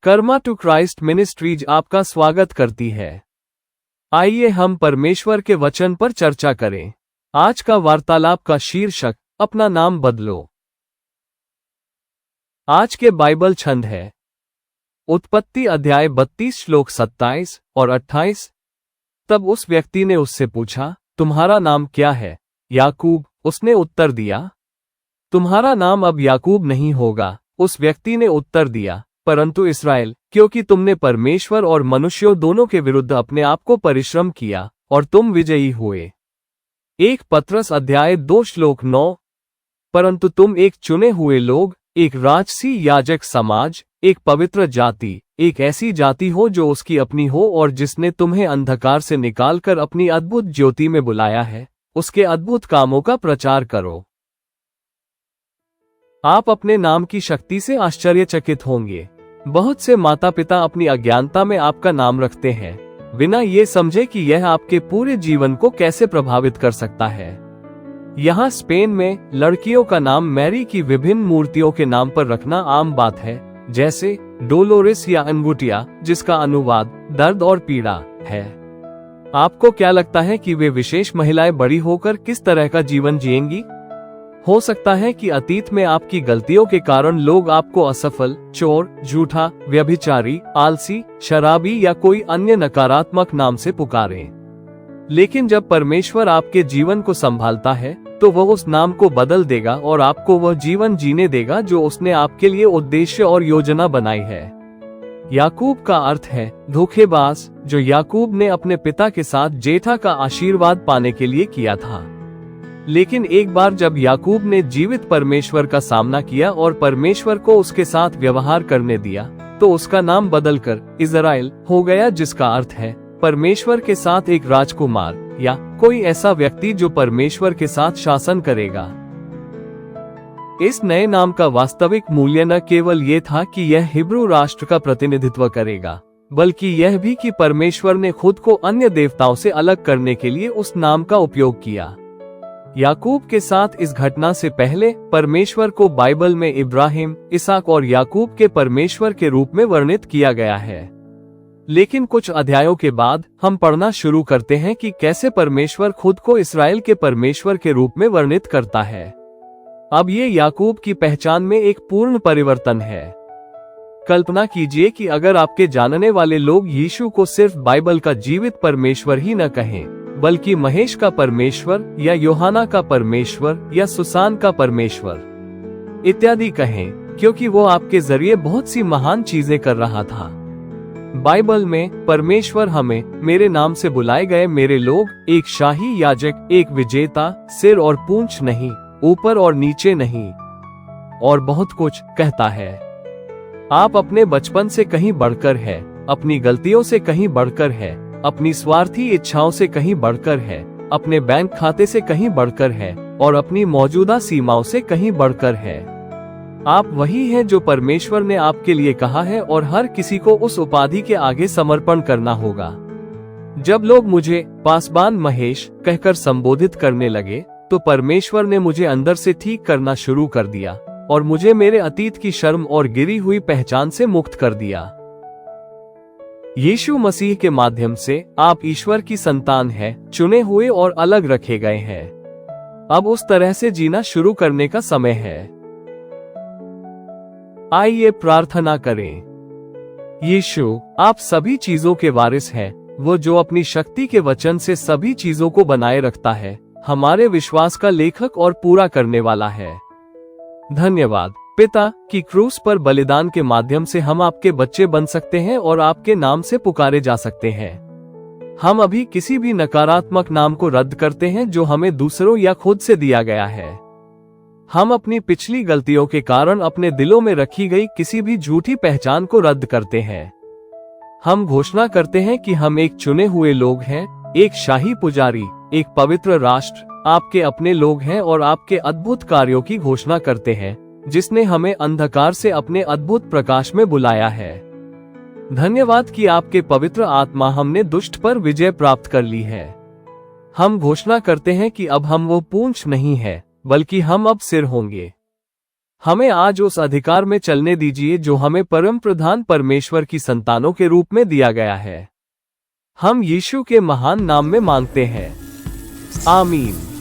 Karma to Christ ministries आपका स्वागत करती है। आइए हम परमेश्वर के वचन पर चर्चा करें। आज का वार्तालाप का शीर्षक अपना नाम बदलो। आज के बाइबल छंद है उत्पत्ति अध्याय 32 श्लोक 27 और 28। तब उस व्यक्ति ने उससे पूछा, तुम्हारा नाम क्या है? याकूब, उसने उत्तर दिया। तुम्हारा नाम अब याकूब नहीं होगा, उस व्यक्ति ने उत्तर दिया, परंतु इस्राएल, क्योंकि तुमने परमेश्वर और मनुष्यों दोनों के विरुद्ध अपने आप को परिश्रम किया और तुम विजयी हुए। 1 पत्रस अध्याय 2 श्लोक 9। परंतु तुम एक चुने हुए लोग, एक राजसी याजक समाज, एक पवित्र जाति, एक ऐसी जाति हो जो उसकी अपनी हो और जिसने तुम्हें अंधकार से निकालकर अपनी अद्भुत ज्योति में बुलाया है, उसके अद्भुत कामों का प्रचार करो। आप अपने नाम की शक्ति से आश्चर्यचकित होंगे। बहुत से माता पिता अपनी अज्ञानता में आपका नाम रखते हैं, बिना ये समझे कि यह आपके पूरे जीवन को कैसे प्रभावित कर सकता है। यहाँ स्पेन में लड़कियों का नाम मैरी की विभिन्न मूर्तियों के नाम पर रखना आम बात है, जैसे डोलोरिस या अंगुटिया, जिसका अनुवाद दर्द और पीड़ा है। आपको क्या लगता है कि वे विशेष महिलाएं बड़ी होकर किस तरह का जीवन जिएंगी? हो सकता है कि अतीत में आपकी गलतियों के कारण लोग आपको असफल, चोर, झूठा, व्यभिचारी, आलसी, शराबी या कोई अन्य नकारात्मक नाम से पुकारें। लेकिन जब परमेश्वर आपके जीवन को संभालता है, तो वह उस नाम को बदल देगा और आपको वह जीवन जीने देगा जो उसने आपके लिए उद्देश्य और योजना बनाई है। याकूब का अर्थ है धोखेबाज, जो याकूब ने अपने पिता के साथ जेठा का आशीर्वाद पाने के लिए किया था। लेकिन एक बार जब याकूब ने जीवित परमेश्वर का सामना किया और परमेश्वर को उसके साथ व्यवहार करने दिया, तो उसका नाम बदलकर इज़राइल हो गया, जिसका अर्थ है परमेश्वर के साथ एक राजकुमार या कोई ऐसा व्यक्ति जो परमेश्वर के साथ शासन करेगा। इस नए नाम का वास्तविक मूल्य न केवल ये था कि यह हिब्रू राष्ट्र का प्रतिनिधित्व करेगा, बल्कि यह भी कि परमेश्वर ने खुद को अन्य देवताओं से अलग करने के लिए उस नाम का उपयोग किया। याकूब के साथ इस घटना से पहले परमेश्वर को बाइबल में इब्राहिम, इसहाक और याकूब के परमेश्वर के रूप में वर्णित किया गया है। लेकिन कुछ अध्यायों के बाद हम पढ़ना शुरू करते हैं कि कैसे परमेश्वर खुद को इस्राएल के परमेश्वर के रूप में वर्णित करता है। अब ये याकूब की पहचान में एक पूर्ण परिवर्तन है। कल्पना कीजिए कि अगर आपके जानने वाले लोग यीशु को सिर्फ बाइबल का जीवित परमेश्वर ही न कहें, बल्कि महेश का परमेश्वर या योहाना का परमेश्वर या सुसान का परमेश्वर इत्यादि कहें, क्योंकि वो आपके जरिए बहुत सी महान चीजें कर रहा था। बाइबल में परमेश्वर हमें मेरे नाम से बुलाए गए मेरे लोग, एक शाही याजक, एक विजेता, सिर और पूंछ नहीं, ऊपर और नीचे नहीं, और बहुत कुछ कहता है। आप अपने बचपन से कहीं बढ़कर है, अपनी गलतियों से कहीं बढ़कर है, अपनी स्वार्थी इच्छाओं से कहीं बढ़कर है, अपने बैंक खाते से कहीं बढ़कर है और अपनी मौजूदा सीमाओं से कहीं बढ़कर है। आप वही हैं जो परमेश्वर ने आपके लिए कहा है और हर किसी को उस उपाधि के आगे समर्पण करना होगा। जब लोग मुझे पासबान महेश कहकर संबोधित करने लगे, तो परमेश्वर ने मुझे अंदर से ठीक करना शुरू कर दिया और मुझे मेरे अतीत की शर्म और गिरी हुई पहचान से मुक्त कर दिया। यीशु मसीह के माध्यम से आप ईश्वर की संतान हैं, चुने हुए और अलग रखे गए हैं। अब उस तरह से जीना शुरू करने का समय है। आइए प्रार्थना करें। यीशु, आप सभी चीजों के वारिस हैं, वो जो अपनी शक्ति के वचन से सभी चीजों को बनाए रखता है, हमारे विश्वास का लेखक और पूरा करने वाला है। धन्यवाद पिता कि क्रूस पर बलिदान के माध्यम से हम आपके बच्चे बन सकते हैं और आपके नाम से पुकारे जा सकते हैं। हम अभी किसी भी नकारात्मक नाम को रद्द करते हैं जो हमें दूसरों या खुद से दिया गया है। हम अपनी पिछली गलतियों के कारण अपने दिलों में रखी गई किसी भी झूठी पहचान को रद्द करते हैं। हम घोषणा करते हैं कि हम एक चुने हुए लोग हैं, एक शाही पुजारी, एक पवित्र राष्ट्र, आपके अपने लोग हैं और आपके अद्भुत कार्यों की घोषणा करते हैं, जिसने हमें अंधकार से अपने अद्भुत प्रकाश में बुलाया है। धन्यवाद कि आपके पवित्र आत्मा हमने दुष्ट पर विजय प्राप्त कर ली है। हम घोषणा करते हैं कि अब हम वो पूंछ नहीं है, बल्कि हम अब सिर होंगे। हमें आज उस अधिकार में चलने दीजिए जो हमें परम प्रधान परमेश्वर की संतानों के रूप में दिया गया है। हम यीशु के महान नाम में मांगते हैं, आमीन।